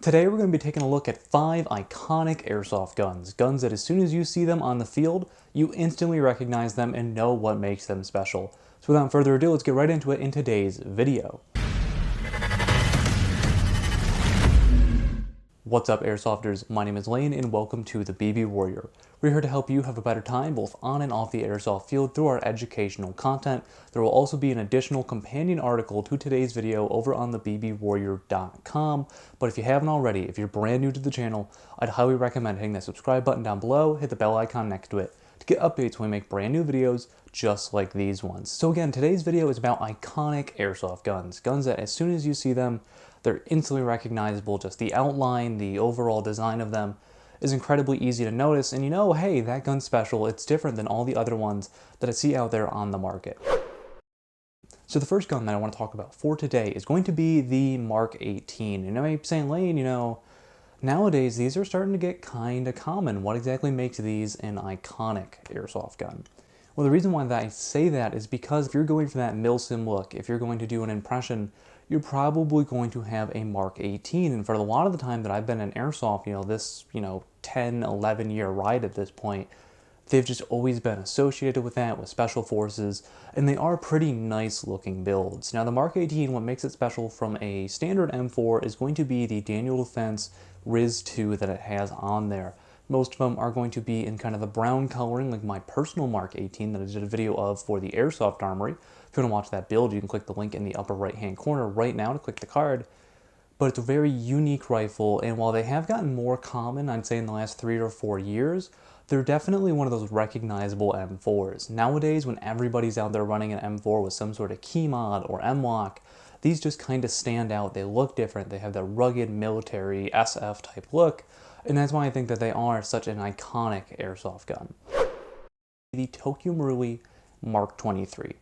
Today we're going to be taking a look at 5 iconic airsoft guns. Guns that as soon as you see them on the field, you instantly recognize them and know what makes them special. So without further ado, let's get right into it in today's video. What's up Airsofters, my name is Lane and welcome to the BB Warrior. We're here to help you have a better time both on and off the airsoft field through our educational content. There will also be an additional companion article to today's video over on the bbwarrior.com. But if you haven't already, if you're brand new to the channel, I'd highly recommend hitting that subscribe button down below, hit the bell icon next to it to get updates when we make brand new videos just like these ones. So again, today's video is about iconic airsoft guns. Guns that as soon as you see them, they're instantly recognizable. Just the outline, the overall design of them is incredibly easy to notice, and you know, hey, that gun's special. It's different than all the other ones that I see out there on the market. So the first gun that I want to talk about for today is going to be the Mark 18. And I may be saying, Lane, you know, nowadays these are starting to get kind of common. What exactly makes these an iconic airsoft gun? Well, the reason why I say that is because if you're going for that milsim look, if you're going to do an impression, you're probably going to have a Mark 18. And for a lot of the time that I've been in airsoft, this 10, 11 year ride at this point, they've just always been associated with that, with special forces, and they are pretty nice looking builds. Now the Mark 18, what makes it special from a standard M4 is going to be the Daniel Defense Riz 2 that it has on there. Most of them are going to be in kind of the brown coloring, like my personal Mark 18 that I did a video of for the Airsoft Armory. If you want to watch that build, you can click the link in the upper right hand corner right now to click the card. But it's a very unique rifle, and while they have gotten more common, I'd say in the last 3 or 4 years, they're definitely one of those recognizable M4s. Nowadays, when everybody's out there running an M4 with some sort of key mod or M-lock, these just kind of stand out. They look different. They have that rugged military SF type look, and that's why I think that they are such an iconic airsoft gun. The Tokyo Marui Mark 23.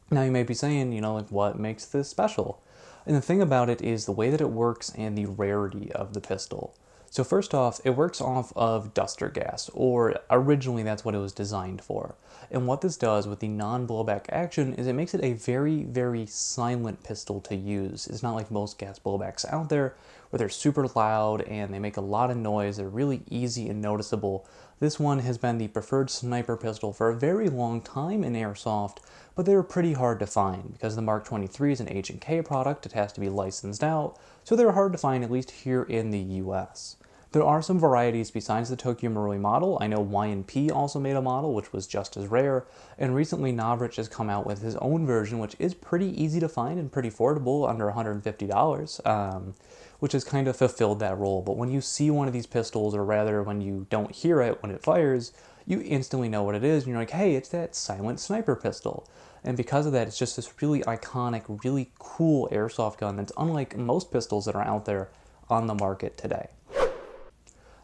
Now you may be saying, what makes this special? And the thing about it is the way that it works and the rarity of the pistol. So first off, it works off of duster gas, or originally that's what it was designed for. And what this does with the non-blowback action is it makes it a very, very silent pistol to use. It's not like most gas blowbacks out there where they're super loud and they make a lot of noise. They're really easy and noticeable. This one has been the preferred sniper pistol for a very long time in airsoft, but they were pretty hard to find because the Mark 23 is an H&K product. It has to be licensed out, so they're hard to find, at least here in the US. There are some varieties besides the Tokyo Marui model. I know Y&P also made a model which was just as rare, and recently Novrich has come out with his own version which is pretty easy to find and pretty affordable, under $150, which has kind of fulfilled that role. But when you see one of these pistols, or rather when you don't hear it when it fires, you instantly know what it is and you're like, hey, it's that silent sniper pistol. And because of that, it's just this really iconic, really cool airsoft gun that's unlike most pistols that are out there on the market today.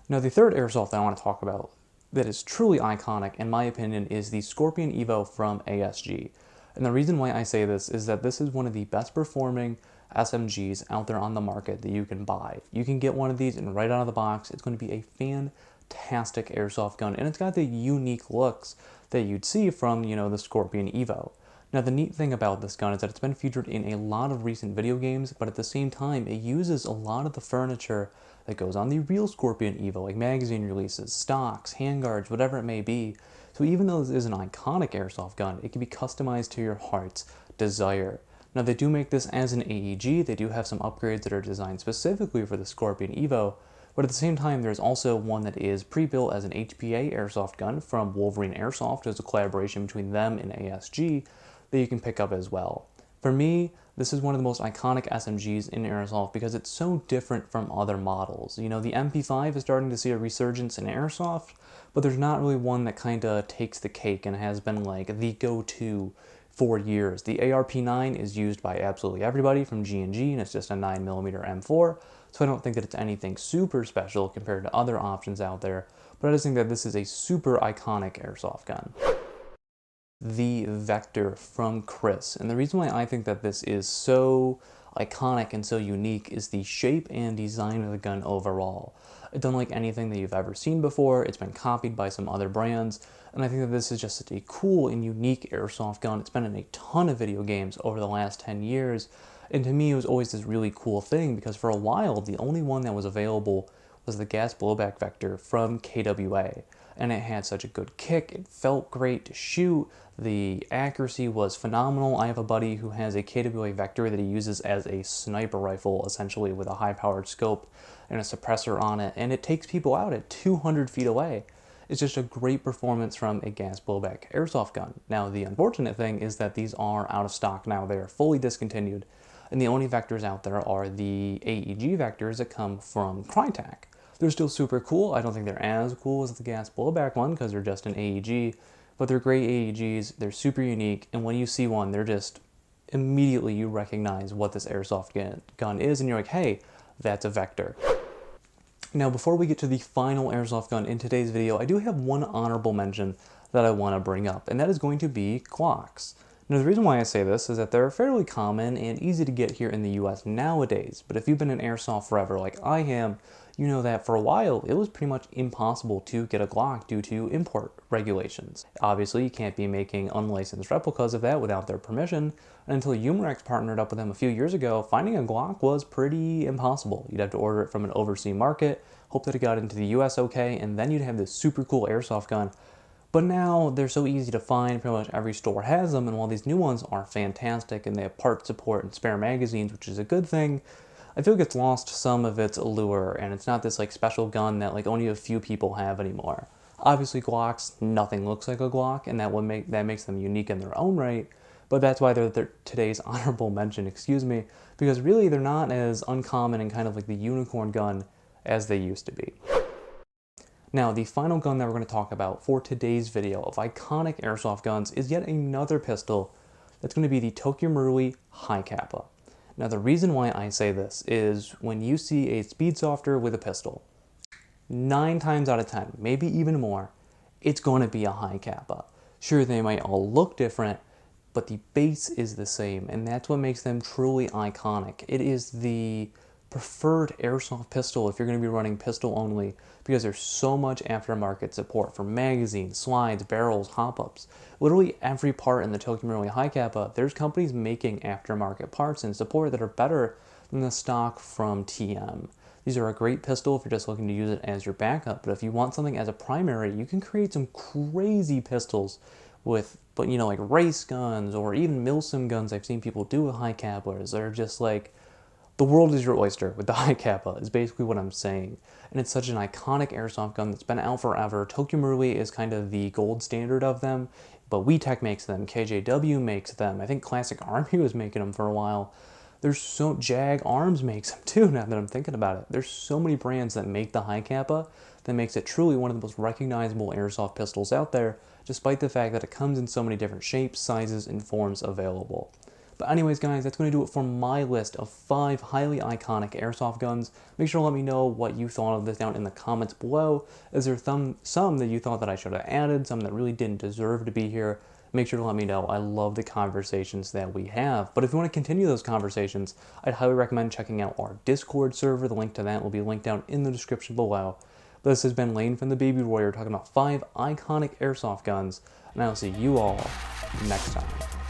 Now the third airsoft that I want to talk about that is truly iconic, in my opinion, is the Scorpion Evo from ASG. And the reason why I say this is that this is one of the best performing SMGs out there on the market that you can buy. You can get one of these and right out of the box, it's going to be a fantastic airsoft gun, and it's got the unique looks that you'd see from, the Scorpion Evo. Now the neat thing about this gun is that it's been featured in a lot of recent video games, but at the same time it uses a lot of the furniture that goes on the real Scorpion Evo, like magazine releases, stocks, handguards, whatever it may be. So even though this is an iconic airsoft gun, it can be customized to your heart's desire. Now they do make this as an AEG. They do have some upgrades that are designed specifically for the Scorpion Evo, but at the same time there's also one that is pre-built as an HPA airsoft gun from Wolverine Airsoft. There's a collaboration between them and ASG that you can pick up as well. For me, this is one of the most iconic SMGs in airsoft because it's so different from other models. The MP5 is starting to see a resurgence in airsoft, but there's not really one that kind of takes the cake and has been like the go-to for years. The ARP9 is used by absolutely everybody from G&G, and it's just a 9mm M4, so I don't think that it's anything super special compared to other options out there, but I just think that this is a super iconic airsoft gun. The Vector from Chris, and the reason why I think that this is so iconic and so unique is the shape and design of the gun overall. It's unlike anything that you've ever seen before. It's been copied by some other brands, and I think that this is just such a cool and unique airsoft gun. It's been in a ton of video games over the last 10 years, And to me, it was always this really cool thing because for a while, the only one that was available was the gas blowback vector from KWA. And it had such a good kick, it felt great to shoot, the accuracy was phenomenal. I have a buddy who has a KWA vector that he uses as a sniper rifle, essentially with a high-powered scope and a suppressor on it, and it takes people out at 200 feet away. It's just a great performance from a gas blowback airsoft gun. Now, the unfortunate thing is that these are out of stock now. They are fully discontinued, and the only vectors out there are the AEG vectors that come from Crytek. They're still super cool. I don't think they're as cool as the gas blowback one because they're just an AEG, but they're great AEGs. They're super unique, and when you see one, they're just immediately you recognize what this airsoft gun is, and you're like, hey, that's a vector. Now, before we get to the final airsoft gun in today's video, I do have one honorable mention that I want to bring up, and that is going to be Glocks. Now, the reason why I say this is that they're fairly common and easy to get here in the US nowadays, but if you've been in airsoft forever like I am, you know that for a while it was pretty much impossible to get a Glock due to import regulations. Obviously, you can't be making unlicensed replicas of that without their permission, and until Umarex partnered up with them a few years ago, finding a Glock was pretty impossible. You'd have to order it from an overseas market, hope that it got into the US okay, and then you'd have this super cool airsoft gun. But now they're so easy to find, pretty much every store has them, and while these new ones are fantastic and they have part support and spare magazines, which is a good thing, I feel like it's lost some of its allure, and it's not this like special gun that like only a few people have anymore. Obviously Glocks, nothing looks like a Glock, and that makes them unique in their own right, but that's why they're today's honorable mention, excuse me, because really they're not as uncommon and kind of like the unicorn gun as they used to be. Now, the final gun that we're going to talk about for today's video of iconic airsoft guns is yet another pistol that's going to be the Tokyo Marui High Kappa. Now, the reason why I say this is when you see a speedsofter with a pistol, 9 times out of 10, maybe even more, it's going to be a High Kappa. Sure, they might all look different, but the base is the same, and that's what makes them truly iconic. It is the preferred airsoft pistol if you're going to be running pistol only, because there's so much aftermarket support for magazines, slides, barrels, hop-ups. Literally every part in the Tokyo Marui High Kappa, there's companies making aftermarket parts and support that are better than the stock from TM. These are a great pistol if you're just looking to use it as your backup, but if you want something as a primary, you can create some crazy pistols with, but you know, like race guns or even milsim guns I've seen people do with High Kappas. They're just like, the world is your oyster with the High Kappa is basically what I'm saying. And it's such an iconic airsoft gun that's been out forever. Tokyo Marui is kind of the gold standard of them, but WeTech makes them, KJW makes them. I think Classic Army was making them for a while. There's so, Jag Arms makes them too, now that I'm thinking about it. There's so many brands that make the High Kappa that makes it truly one of the most recognizable airsoft pistols out there, despite the fact that it comes in so many different shapes, sizes, and forms available. But anyways, guys, that's going to do it for my list of 5 highly iconic airsoft guns. Make sure to let me know what you thought of this down in the comments below. Is there some that you thought that I should have added, some that really didn't deserve to be here? Make sure to let me know. I love the conversations that we have. But if you want to continue those conversations, I'd highly recommend checking out our Discord server. The link to that will be linked down in the description below. But this has been Lane from the Baby Warrior talking about 5 iconic airsoft guns, and I'll see you all next time.